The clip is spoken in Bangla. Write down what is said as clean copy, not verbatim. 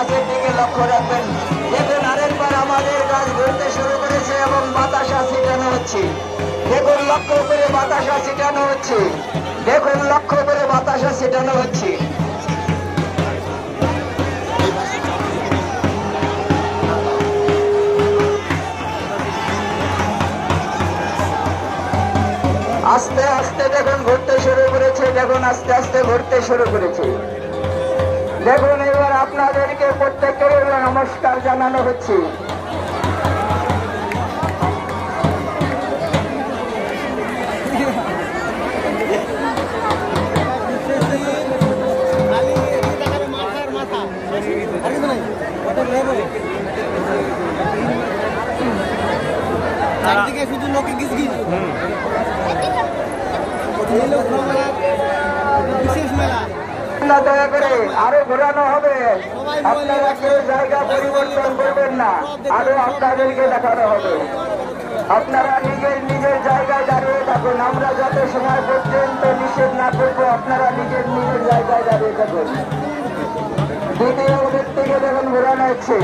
গাছের দিকে লক্ষ্য রাখবেন। দেখুন আরেকবার আমাদের গাছ ঘুরতে শুরু করেছে এবং বাতাসা ছিটানো হচ্ছে। দেখুন লক্ষ্য করে বাতাসা ছিটানো হচ্ছে। দেখুন লক্ষ্য করে বাতাসা ছিটানো হচ্ছে। আস্তে আস্তে দেখুন ঘুরতে শুরু করেছে। দেখুন আস্তে আস্তে ঘুরতে শুরু করেছে। দেখুন এবার আপনাদেরকে প্রত্যেককে নমস্কার জানানো হচ্ছে। শুধু লোকে গিজ গিজ বিশেষ মেলা দয়া করে আরো ঘোরানো হবে। আপনারা কেউ জায়গা পরিবর্তন করবেন না, আরো আপনাদেরকে দেখানো হবে। আপনারা নিজের নিজের জায়গায় দাঁড়িয়ে থাকুন। আমরা যত সময় পর্যন্ত নিষেধ না করবো আপনারা নিজের নিজের জায়গায় দাঁড়িয়ে থাকুন। দ্বিতীয় ব্যক্তিকে দেখুন ঘোরানো হচ্ছে।